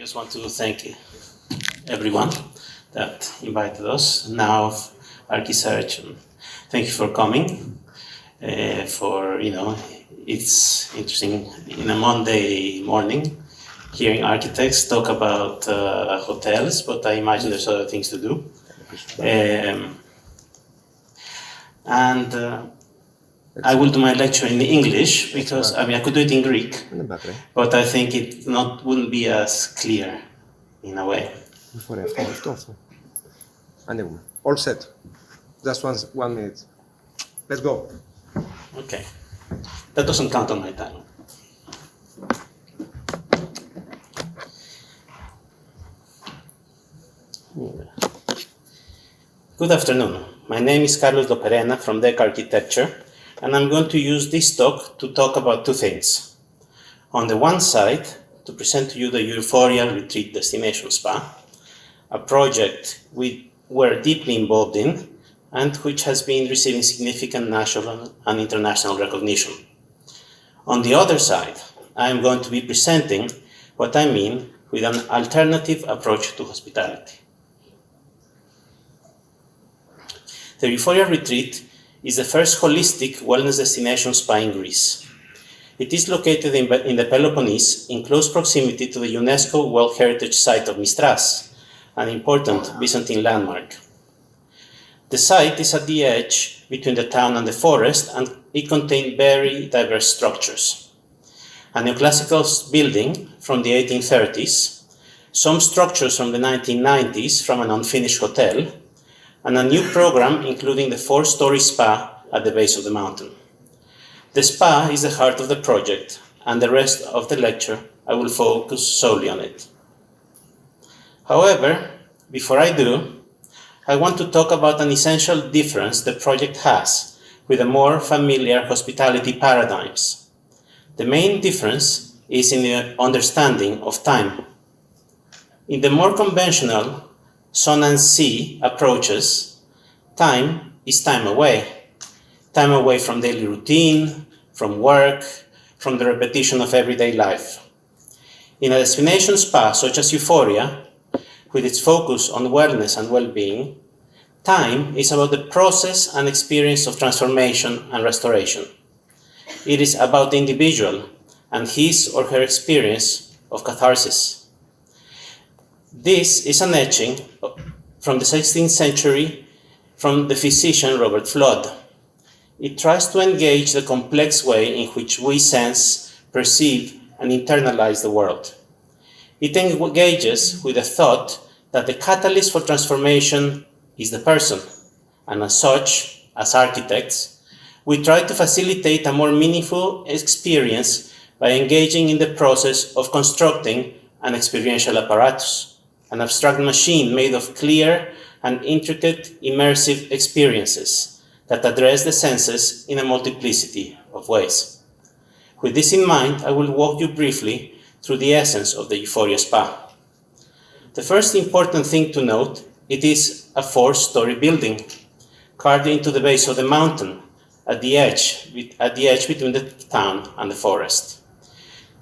just want to thank everyone that invited us. Now, Architecture, thank you for coming. It's interesting in a Monday morning hearing architects talk about hotels, but I imagine there's other things to do. I will do my lecture in English because I could do it in Greek, but I think it wouldn't be as clear in a way. All set. Just 1 minute. Let's go. Okay. That doesn't count on my time. Good afternoon. My name is Carlos Loperena from Deca Architecture, and I'm going to use this talk to talk about two things. On the one side, to present to you the Euphoria Retreat Destination Spa, a project we're deeply involved in and which has been receiving significant national and international recognition. On the other side, I am going to be presenting what I mean with an alternative approach to hospitality. The Euphoria Retreat is the first holistic wellness destination spa in Greece. It is located in the Peloponnese in close proximity to the UNESCO World Heritage Site of Mistras, an important Byzantine landmark. The site is at the edge between the town and the forest, and it contains very diverse structures. A neoclassical building from the 1830s, some structures from the 1990s from an unfinished hotel, and a new program including the 4-story spa at the base of the mountain. The spa is the heart of the project, and the rest of the lecture I will focus solely on it. However, before I do, I want to talk about an essential difference the project has with the more familiar hospitality paradigms. The main difference is in the understanding of time. In the more conventional sun and sea approaches, time is time away from daily routine, from work, from the repetition of everyday life. In a destination spa such as Euphoria, with its focus on wellness and well-being, time is about the process and experience of transformation and restoration. It is about the individual and his or her experience of catharsis. This is an etching from the 16th century from the physician Robert Flood. It tries to engage the complex way in which we sense, perceive, and internalize the world. It engages with the thought that the catalyst for transformation is the person, and as such, as architects, we try to facilitate a more meaningful experience by engaging in the process of constructing an experiential apparatus, an abstract machine made of clear and intricate immersive experiences that address the senses in a multiplicity of ways. With this in mind, I will walk you briefly through the essence of the Euphoria Spa. The first important thing to note, it is a 4-story building carved into the base of the mountain at the edge between the town and the forest.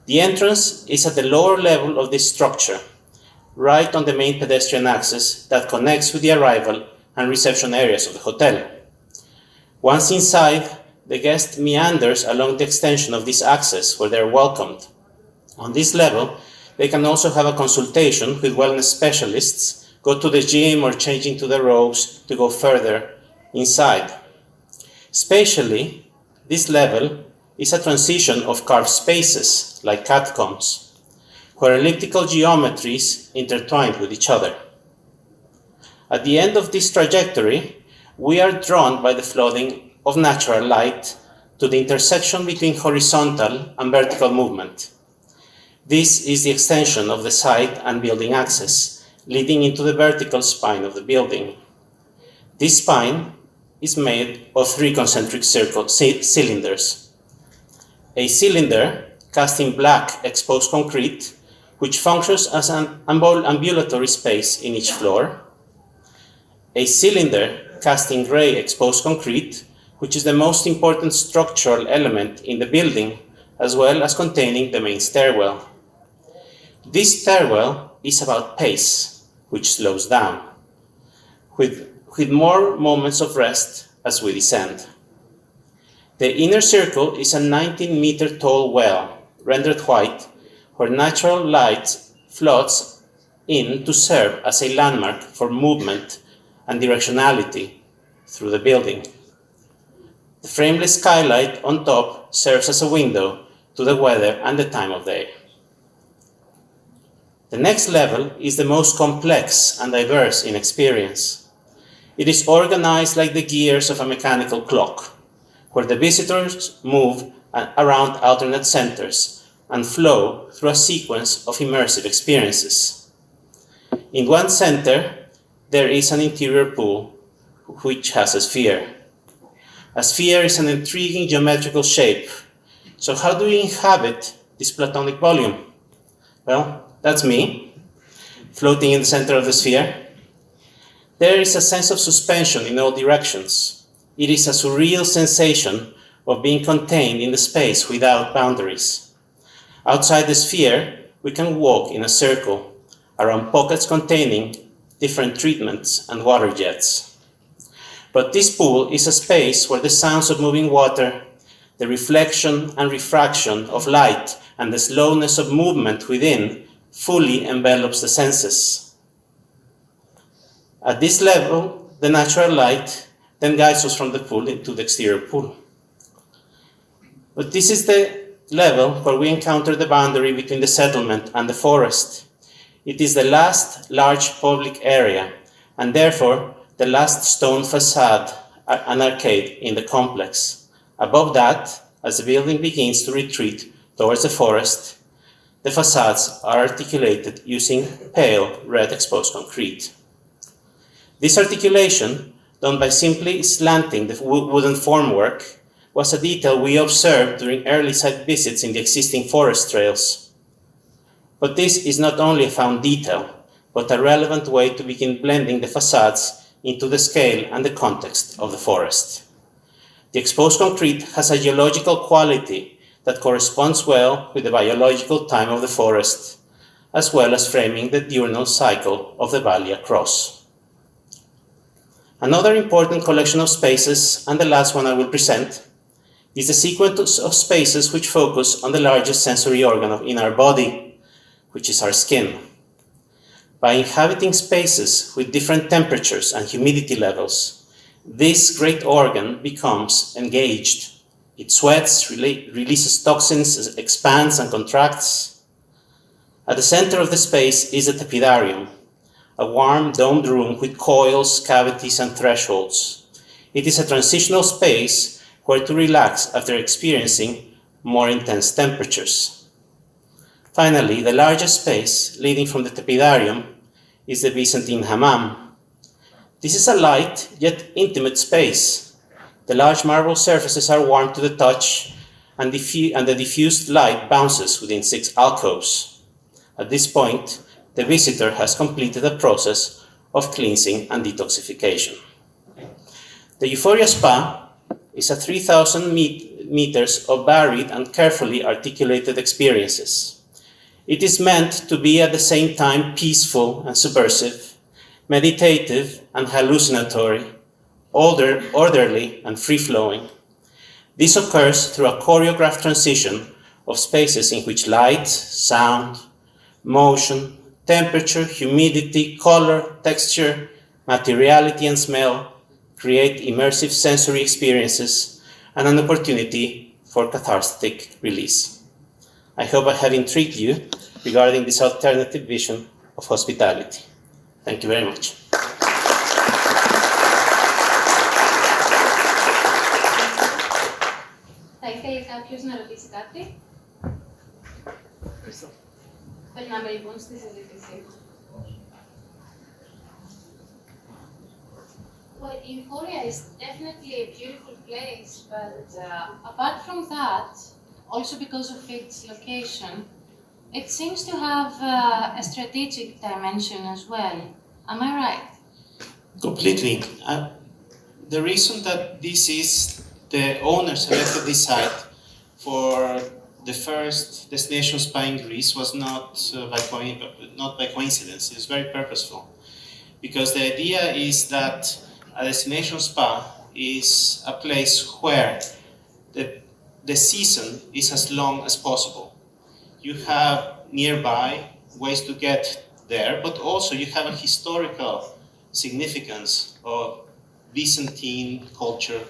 The entrance is at the lower level of this structure, right on the main pedestrian access that connects with the arrival and reception areas of the hotel. Once inside, the guest meanders along the extension of this access where they are welcomed. On this level, they can also have a consultation with wellness specialists, go to the gym or change into their robes to go further inside. Spatially, this level is a transition of carved spaces like catacombs, where elliptical geometries intertwine with each other. At the end of this trajectory, we are drawn by the flooding of natural light to the intersection between horizontal and vertical movement. This is the extension of the site and building axis, leading into the vertical spine of the building. This spine is made of 3 concentric cylinders. A cylinder cast in black exposed concrete, which functions as an ambulatory space in each floor. A cylinder cast in gray exposed concrete, which is the most important structural element in the building, as well as containing the main stairwell. This stairwell is about pace, which slows down, with more moments of rest as we descend. The inner circle is a 19-meter tall well, rendered white, where natural light floods in to serve as a landmark for movement and directionality through the building. The frameless skylight on top serves as a window to the weather and the time of day. The next level is the most complex and diverse in experience. It is organized like the gears of a mechanical clock, where the visitors move around alternate centers and flow through a sequence of immersive experiences. In one center, there is an interior pool which has a sphere. A sphere is an intriguing geometrical shape. So how do we inhabit this platonic volume? Well, that's me, floating in the center of the sphere. There is a sense of suspension in all directions. It is a surreal sensation of being contained in the space without boundaries. Outside the sphere, we can walk in a circle around pockets containing different treatments and water jets. But this pool is a space where the sounds of moving water, the reflection and refraction of light, and the slowness of movement within fully envelops the senses. At this level, the natural light then guides us from the pool into the exterior pool. But this is the level where we encounter the boundary between the settlement and the forest. It is the last large public area, and therefore the last stone facade and arcade in the complex. Above that, as the building begins to retreat towards the forest, the facades are articulated using pale red exposed concrete. This articulation, done by simply slanting the wooden formwork, was a detail we observed during early site visits in the existing forest trails. But this is not only a found detail, but a relevant way to begin blending the facades into the scale and the context of the forest. The exposed concrete has a geological quality that corresponds well with the biological time of the forest, as well as framing the diurnal cycle of the valley across. Another important collection of spaces, and the last one I will present, is the sequence of spaces which focus on the largest sensory organ in our body, which is our skin. By inhabiting spaces with different temperatures and humidity levels, this great organ becomes engaged. It sweats, releases toxins, expands and contracts. At the center of the space is a tepidarium, a warm domed room with coils, cavities and thresholds. It is a transitional space where to relax after experiencing more intense temperatures. Finally, the largest space leading from the tepidarium is the Byzantine hammam. This is a light yet intimate space. The large marble surfaces are warm to the touch, and the diffused light bounces within 6 alcoves. At this point, the visitor has completed a process of cleansing and detoxification. The Euphoria Spa is a 3,000 meters of varied and carefully articulated experiences. It is meant to be at the same time peaceful and subversive, meditative and hallucinatory, orderly and free-flowing. This occurs through a choreographed transition of spaces in which light, sound, motion, temperature, humidity, color, texture, materiality and smell create immersive sensory experiences and an opportunity for cathartic release. I hope I have intrigued you regarding this alternative vision of hospitality. Thank you very much. Θα ήθελε κάποιος να ρωτήσει κάτι? Περνάμε λοιπόν στη συζήτηση. Well, Euphoria is definitely a beautiful place, but apart from that, also because of its location, it seems to have a strategic dimension as well. Am I right? Completely. The reason that this is the owner selected this site for the first destination spa in Greece was not by coincidence. It's very purposeful, because the idea is that a destination spa is a place where the season is as long as possible. You have nearby ways to get there, but also you have a historical significance of Byzantine culture.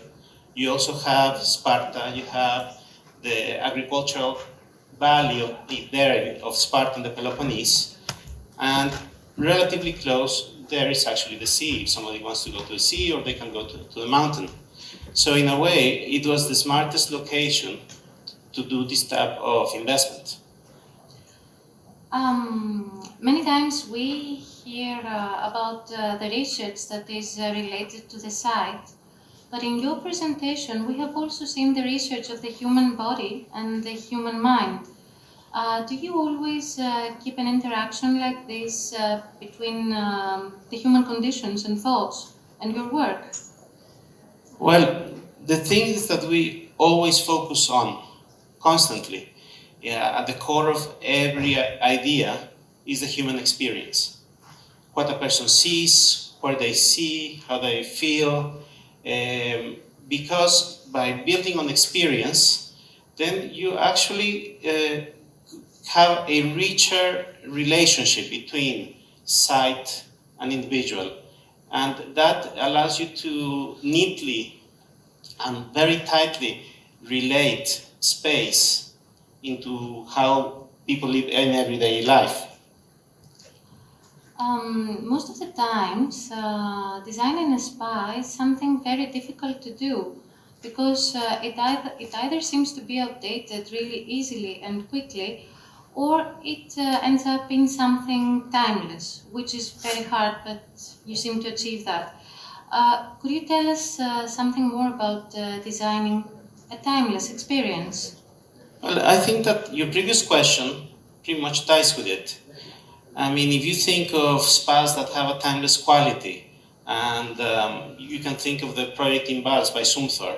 You also have Sparta, you have the agricultural value of Sparta and the Peloponnese, and relatively close there is actually the sea. If somebody wants to go to the sea, or they can go to the mountain. So in a way, it was the smartest location to do this type of investment. Many times we hear about the research that is related to the site, but in your presentation we have also seen the research of the human body and the human mind. Do you always keep an interaction like this between the human conditions and thoughts and your work? Well, the thing is that we always focus on constantly. At the core of every idea is the human experience. What a person sees, what they see, how they feel. Because by building on experience, then you actually have a richer relationship between site and individual. And that allows you to neatly and very tightly relate space into how people live in everyday life. Most of the times, designing a spa is something very difficult to do, because it either seems to be outdated really easily and quickly, or it ends up being something timeless, which is very hard, but you seem to achieve that. Could you tell us something more about designing a timeless experience? Well, I think that your previous question pretty much ties with it. I mean, if you think of spas that have a timeless quality, and you can think of the project in Bars by Sumthor.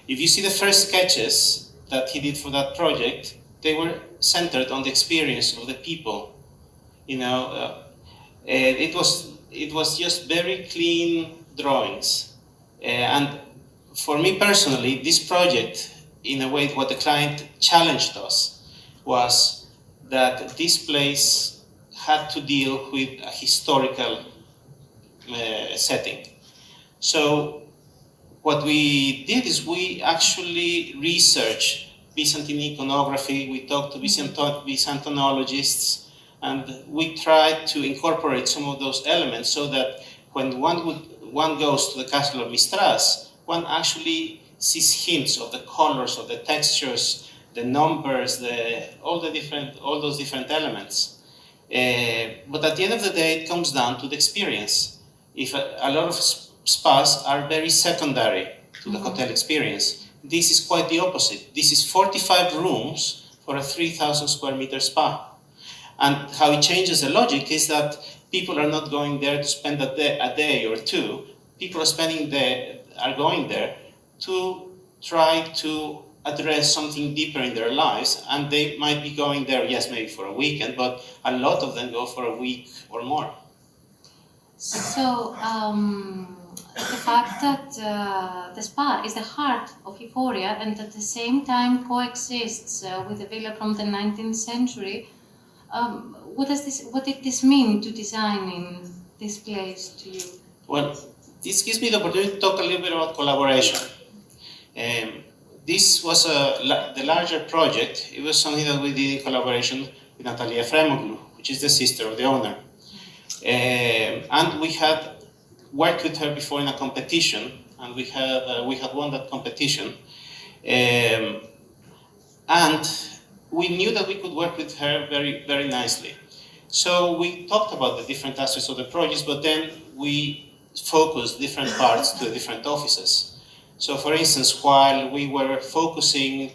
If you see the first sketches that he did for that project, they were centered on the experience of the people. You know, it was just very clean drawings. And for me personally, this project, in a way, what the client challenged us was that this place had to deal with a historical setting. So what we did is we actually researched Byzantine iconography, we talked to Byzantinologists, and we tried to incorporate some of those elements so that when one goes to the castle of Mistras, one actually sees hints of the colors, of the textures, the numbers, all those different elements. But at the end of the day, it comes down to the experience. If a lot of spas are very secondary to the hotel experience, this is quite the opposite. This is 45 rooms for a 3,000 square meter spa. And how it changes the logic is that people are not going there to spend a day or two. People are going there to try to address something deeper in their lives, and they might be going there, yes, maybe for a weekend, but a lot of them go for a week or more. So, the fact that the spa is the heart of Euphoria and at the same time coexists with a villa from the 19th century, what did this mean to designing this place to you? Well, this gives me the opportunity to talk a little bit about collaboration. This was the larger project. It was something that we did in collaboration with Natalia Efremoglu, which is the sister of the owner. And we had worked with her before in a competition, and we had won that competition. And we knew that we could work with her very, very nicely. So we talked about the different aspects of the projects, but then we focused different parts to the different offices. So for instance, while we were focusing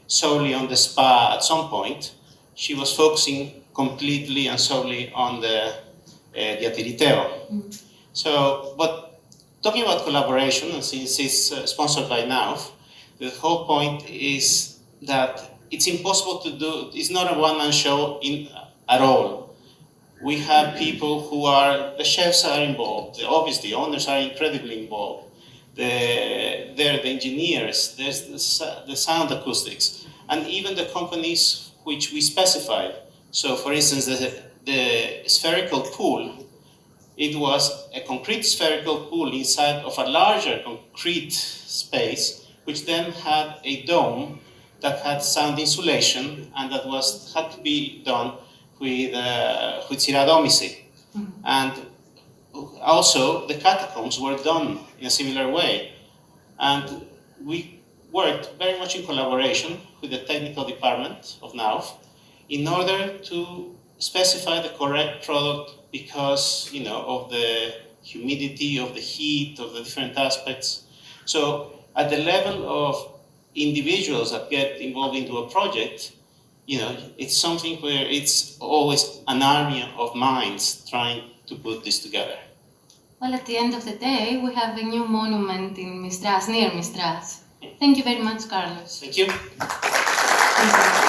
solely on the spa at some point, she was focusing completely and solely on the Diatiriteo. So, but talking about collaboration, and since it's sponsored by NAUF, the whole point is that it's impossible to do. It's not a one-man show at all. We have people who are, the chefs are involved, obviously, the owners are incredibly involved. They're the engineers, there's the sound acoustics, and even the companies which we specified. So for instance, the spherical pool, it was a concrete spherical pool inside of a larger concrete space, which then had a dome that had sound insulation, and that had to be done with ceradomicy. Mm-hmm. And also, the catacombs were done in a similar way. And we worked very much in collaboration with the technical department of NAUF in order to specify the correct product because, of the humidity, of the heat, of the different aspects. So at the level of individuals that get involved into a project, it's something where it's always an army of minds trying to put this together. Well, at the end of the day, we have a new monument in Mistras, near Mistras. Thank you very much, Carlos. Thank you. Thank you.